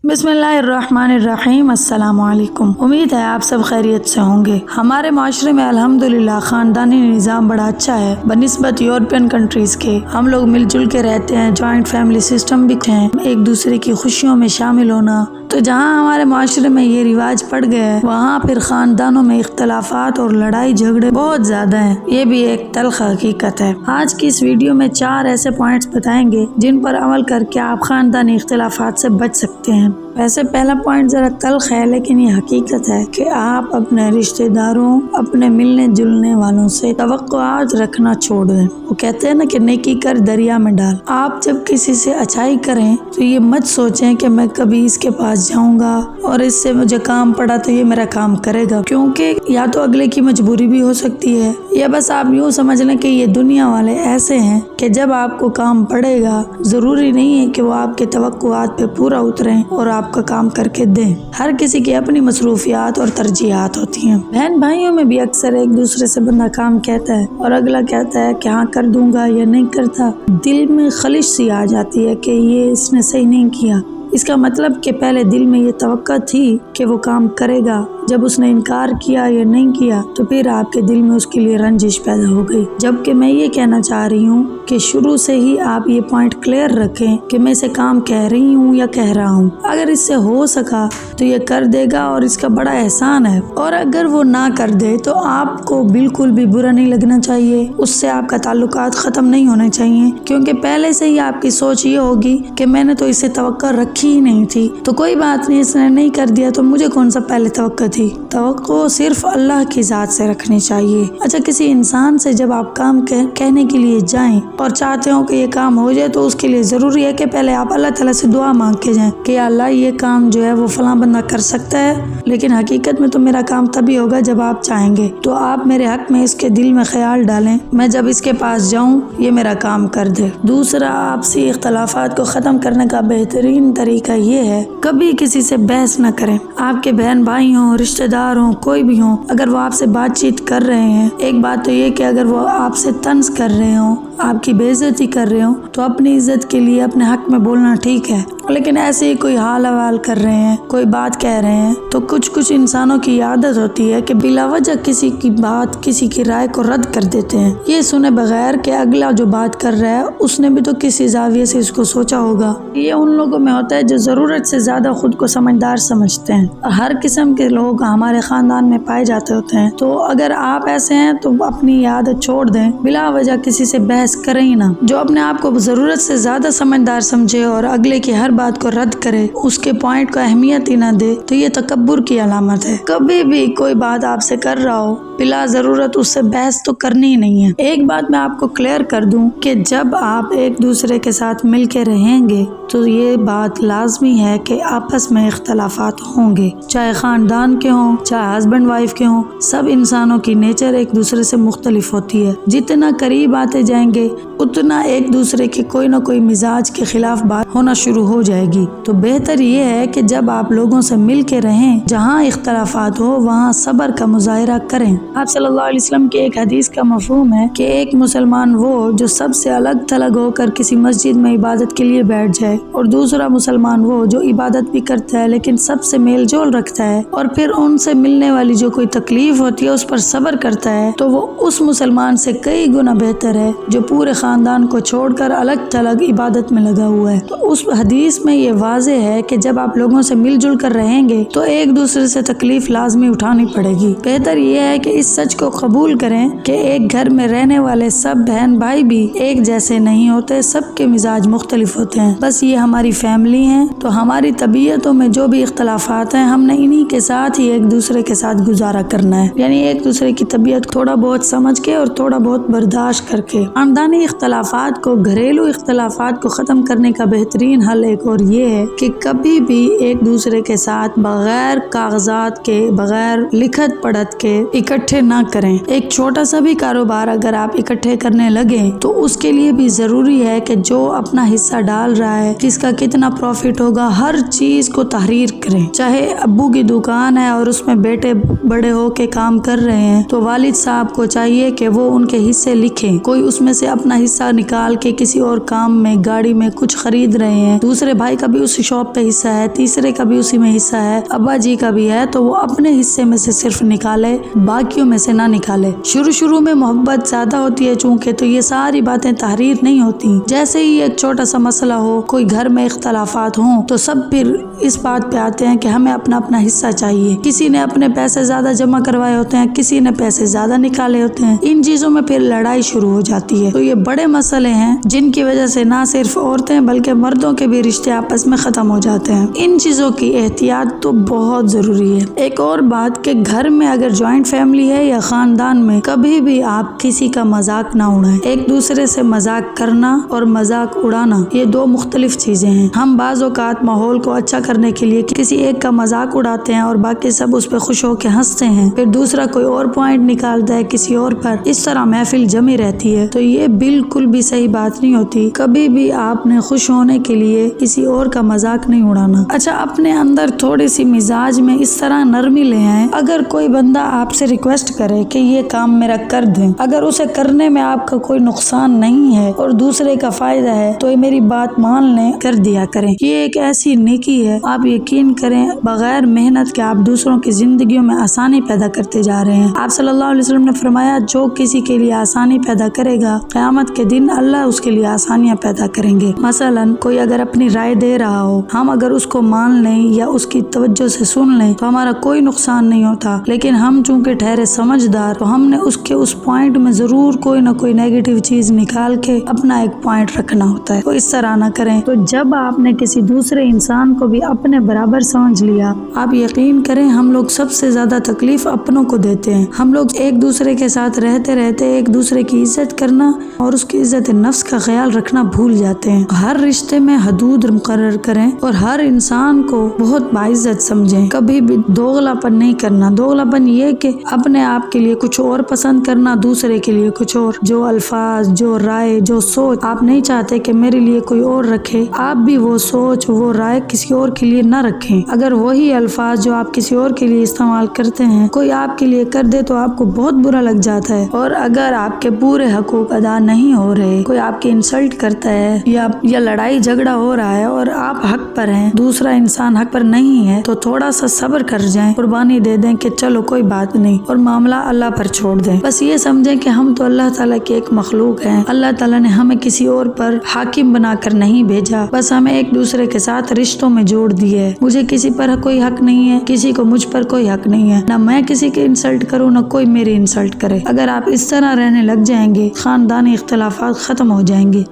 बिस्मिल्लाहिर्रहमानिर्रहीम। अस्सलाम वालेकुम। उम्मीद है आप सब खैरियत से होंगे। हमारे माशरे में अल्हम्दुलिल्लाह खानदानी निज़ाम बड़ा अच्छा है बनिस्बत यूरोपियन कंट्रीज़ के। हम लोग मिलजुल के रहते हैं, जॉइंट फैमिली सिस्टम भी है, एक दूसरे की खुशियों में शामिल होना। तो जहाँ हमारे माशरे में ये रिवाज पड़ गया है, वहाँ फिर खानदानों में इख्तलाफात और लड़ाई झगड़े बहुत ज़्यादा हैं। ये भी एक तल्ख हकीकत है। आज की इस वीडियो में 4 ऐसे पॉइंट्स बताएंगे जिन पर अमल करके आप खानदानी इख्तलाफात से बच सकते हैं। वैसे पहला पॉइंट जरा तल्ख है, लेकिन ये हकीकत है कि आप अपने रिश्तेदारों, अपने मिलने जुलने वालों से तवक्कुआत रखना छोड़ दें। वो कहते हैं ना कि नेकी कर दरिया में डाल। आप जब किसी से अच्छाई करें तो ये मत सोचें कि मैं कभी इसके पास जाऊंगा और इससे मुझे काम पड़ा तो ये मेरा काम करेगा, क्योंकि या तो अगले की मजबूरी भी हो सकती है, या बस आप यूँ समझ लें कि ये दुनिया वाले ऐसे हैं कि जब आपको काम पड़ेगा जरूरी नहीं है कि वो आपके तवक्कुआत पे पूरा उतरें और आपका काम करके दें। हर किसी की अपनी मसरूफियात और तरजीहात होती हैं। बहन भाइयों में भी अक्सर एक दूसरे से बंदा काम कहता है और अगला कहता है कि हाँ कर दूंगा या नहीं करता। दिल में खलिश सी आ जाती है कि ये इसने सही नहीं किया। इसका मतलब कि पहले दिल में ये तवक्का थी कि वो काम करेगा, जब उसने इनकार किया या नहीं किया तो फिर आपके दिल में उसके लिए रंजिश पैदा हो गई। जबकि मैं ये कहना चाह रही हूँ कि शुरू से ही आप ये पॉइंट क्लियर रखें कि मैं इसे काम कह रही हूँ या कह रहा हूँ। अगर इससे हो सका तो ये कर देगा और इसका बड़ा एहसान है, और अगर वो ना कर दे तो आपको बिल्कुल भी बुरा नहीं लगना चाहिए, उससे आपका ताल्लुकात ख़त्म नहीं होने चाहिए, क्योंकि पहले से ही आपकी सोच ये होगी कि मैंने तो इसे तवक्का रखी ही नहीं थी, तो कोई बात नहीं, इसने नहीं कर दिया तो मुझे कौन सा पहले तवक्का थी। तवक्को सिर्फ अल्लाह की ज़ात से रखनी चाहिए। अच्छा, किसी इंसान से जब आप काम कहने के लिए जाएं और चाहते हो कि ये काम हो जाए तो उसके लिए ज़रूरी है कि पहले आप अल्लाह ताला से दुआ मांग के जाएं कि अल्लाह ये काम जो है वो फलां बंदा कर सकता है, लेकिन हकीकत में तो मेरा काम तभी होगा जब आप चाहेंगे, तो आप मेरे हक में इसके दिल में ख्याल डालें, मैं जब इसके पास जाऊँ ये मेरा काम कर दे। दूसरा, आपसी इख्तलाफात को ख़त्म करने का बेहतरीन तरीका ये है, कभी किसी से बहस न करें। आपके बहन भाई हों, रिश्तेदार हों, कोई भी हों, अगर वो आपसे बातचीत कर रहे हैं, एक बात तो ये कि अगर वो आपसे तंज कर रहे हों, आपकी बेइज्जती कर रहे हो, तो अपनी इज्जत के लिए अपने हक में बोलना ठीक है, लेकिन ऐसे ही कोई हाल हवाल कर रहे हैं, कोई बात कह रहे हैं, तो कुछ इंसानों की आदत होती है कि बिला वजह किसी की बात, किसी की राय को रद्द कर देते हैं, ये सुने बगैर कि अगला जो बात कर रहा है उसने भी तो किसी जाविये से इसको सोचा होगा। ये उन लोगों में होता है जो जरूरत से ज्यादा खुद को समझदार समझते हैं। हर किस्म के लोग हमारे खानदान में पाए जाते होते हैं, तो अगर आप ऐसे हैं तो अपनी आदत छोड़ दें, बिला वजह किसी से बहस करें ही ना। जो अपने आप को जरूरत से ज्यादा समझदार समझे और अगले की हर बात को रद्द करे, उसके पॉइंट को अहमियत ही ना दे, तो ये तकब्बुर की अलामत है। कभी भी कोई बात आपसे कर रहा हो, बिला जरूरत उससे बहस तो करनी ही नहीं है। एक बात मैं आपको क्लियर कर दूं कि जब आप एक दूसरे के साथ मिल के रहेंगे तो ये बात लाजमी है कि आपस में इख्तलाफात होंगे, चाहे खानदान के हों, चाहे हस्बैंड वाइफ के हों। सब इंसानों की नेचर एक दूसरे से मुख्तलिफ होती है। जितना करीब आते जाएंगे उतना एक दूसरे के कोई ना कोई मिजाज के खिलाफ बात होना शुरू हो जाएगी। तो बेहतर ये है कि जब आप लोगों से मिल के रहें, जहाँ इख्तलाफात हो वहाँ सब्र का मुजाहिरा करें। आप सल्लल्लाहु अलैहि वसल्लम की एक हदीस का मफहूम है कि एक मुसलमान वो जो सबसे अलग थलग होकर किसी मस्जिद में इबादत के लिए बैठ जाए, और दूसरा मुसलमान वो जो इबादत भी करता है लेकिन सबसे मेल जोल रखता है और फिर उनसे मिलने वाली जो कोई तकलीफ होती है उस पर सब्र करता है, तो वो उस मुसलमान से कई गुना बेहतर है जो पूरे खानदान को छोड़कर अलग थलग इबादत में लगा हुआ है। तो उस हदीस में ये वाज़े है कि जब आप लोगों से मिलजुल कर रहेंगे तो एक दूसरे से तकलीफ लाजमी उठानी पड़ेगी। बेहतर ये है कि इस सच को कबूल करें कि एक घर में रहने वाले सब बहन भाई भी एक जैसे नहीं होते, सबके मिजाज मुख्तलिफ होते हैं। बस ये हमारी फैमिली है, तो हमारी तबीयतों में जो भी इख्तलाफात हैं हमने इन्हीं के साथ ही एक दूसरे के साथ गुजारा करना है, यानी एक दूसरे की तबीयत थोड़ा बहुत समझ के और थोड़ा बहुत बर्दाश्त करके। खानदानी इख्तलाफात को, घरेलू इख्तलाफात को ख़त्म करने का बेहतरीन हल एक और ये है कि कभी भी एक दूसरे के साथ बगैर कागजात के, बगैर लिखत पढ़त के इकट्ठे इकट्ठे ना करें। एक छोटा सा भी कारोबार अगर आप इकट्ठे करने लगे तो उसके लिए भी जरूरी है कि जो अपना हिस्सा डाल रहा है, किसका कितना प्रॉफिट होगा, हर चीज को तहरीर करें। चाहे अब्बू की दुकान है और उसमें बेटे बड़े होके काम कर रहे हैं तो वालिद साहब को चाहिए कि वो उनके हिस्से लिखें। कोई उसमें से अपना हिस्सा निकाल के किसी और काम में, गाड़ी में कुछ खरीद रहे हैं, दूसरे भाई का भी उस शॉप पे हिस्सा है, तीसरे का भी उसी में हिस्सा है, अब्बा जी का भी है, तो वो अपने हिस्से में से सिर्फ निकाले, बाकियों में से ना निकाले। शुरू में मोहब्बत ज्यादा होती है चूंकि, तो ये सारी बातें तहरीर नहीं होती। जैसे ही एक छोटा सा मसला हो, कोई घर में इख्तलाफात हो, तो सब फिर इस बात पे आते हैं कि हमें अपना अपना हिस्सा चाहिए। किसी ने अपने पैसे ज्यादा जमा करवाए होते हैं, किसी ने पैसे ज्यादा निकाले होते हैं। इन चीजों में फिर लड़ाई शुरू हो जाती है। तो ये बड़े मसले हैं जिनकी वजह से ना सिर्फ औरतें बल्कि मर्दों के भी रिश्ते आपस में खत्म हो जाते हैं। इन चीजों की एहतियात तो बहुत जरूरी है। एक और बात कि घर में अगर ज्वाइंट फैमिली है या खानदान में, कभी भी आप किसी का मजाक ना उड़ाएं। एक दूसरे से मजाक करना और मजाक उड़ाना ये दो मुख्तलिफ चीजें हैं। हम बाज़ औक़ात माहौल को अच्छा करने के लिए किसी एक का मजाक उड़ाते हैं और बाकी सब उस पर खुश होकर हंसते हैं, फिर दूसरा कोई और पॉइंट निकालता है किसी और पर, इस तरह महफिल जमी रहती है। तो ये बिल्कुल भी सही बात नहीं होती। कभी भी आपने खुश होने के लिए किसी और का मजाक नहीं उड़ाना। अच्छा, अपने अंदर थोड़ी सी मिजाज में इस तरह नरमी ले आए। अगर कोई बंदा आपसे रिक्वेस्ट करे कि ये काम मेरा कर दें, अगर उसे करने में आपका कोई नुकसान नहीं है और दूसरे का फायदा है तो ये मेरी बात मान लें, कर दिया करें। ये एक ऐसी नेकी है, आप यकीन करें बगैर मेहनत के आप दूसरों की जिंदगियों में आसानी पैदा करते जा रहे हैं। आप सल्लल्लाहु अलैहि वसल्लम ने फरमाया, जो किसी के लिए आसानी पैदा करेगा क़यामत के दिन अल्लाह उसके लिए आसानियां पैदा करेंगे। मसलन कोई अगर अपनी राय दे रहा हो, हम अगर उसको मान लें या उसकी तवज्जो से सुन लें तो हमारा कोई नुकसान नहीं होता। लेकिन हम चूंकि ठहरे समझदार, तो हमने उसके उस पॉइंट में जरूर कोई ना कोई नेगेटिव चीज निकाल के अपना एक पॉइंट रखना होता है। तो इस तरह ना करें। तो जब आपने किसी दूसरे इंसान को भी अपने बराबर समझ लिया, आप यकीन करें हम लोग सबसे ज्यादा तकलीफ अपनों को देते हैं। हम लोग एक दूसरे के साथ रहते रहते एक दूसरे की इज्जत करना और उसकी इज्जत नफ्स का ख्याल रखना भूल जाते हैं। हर रिश्ते में हदूद मुकर्रर करें और हर इंसान को बहुत बाइज्जत समझें। कभी भी दोगलापन नहीं करना। दोगलापन ये कि अपने आप के लिए कुछ और पसंद करना, दूसरे के लिए कुछ और। जो अल्फाज, जो राय, जो सोच आप नहीं चाहते कि मेरे लिए कोई और रखे, आप भी वो सोच, वो राय किसी और के लिए न रखें। अगर वही अल्फाज जो आप किसी और के लिए इस्तेमाल करते हैं कोई आपके लिए कर दे तो आपको बहुत बुरा लग जाता है। और अगर आपके पूरे हकूक अदा नहीं हो रहे, कोई आपकी इंसल्ट करता है या लड़ाई झगड़ा हो रहा है और आप हक पर हैं, दूसरा इंसान हक पर नहीं है, तो थोड़ा सा सब्र कर जाएं, कुर्बानी दे दें कि चलो कोई बात नहीं और मामला अल्लाह पर छोड़ दें। बस ये समझें कि हम तो अल्लाह ताला की एक मखलूक हैं। अल्लाह ताला ने हमें किसी और पर हाकिम बनाकर नहीं भेजा, बस हमें एक दूसरे के साथ रिश्तों में जोड़ दिए है। मुझे किसी पर कोई हक नहीं है, किसी को मुझ पर कोई हक नहीं है, ना मैं किसी के इंसल्ट करूँ ना कोई मेरी इंसल्ट करे। अगर आप इस तरह रहने लग जाएंगे, खानदानी इख्तलाफात खत्म हो जाएंगे।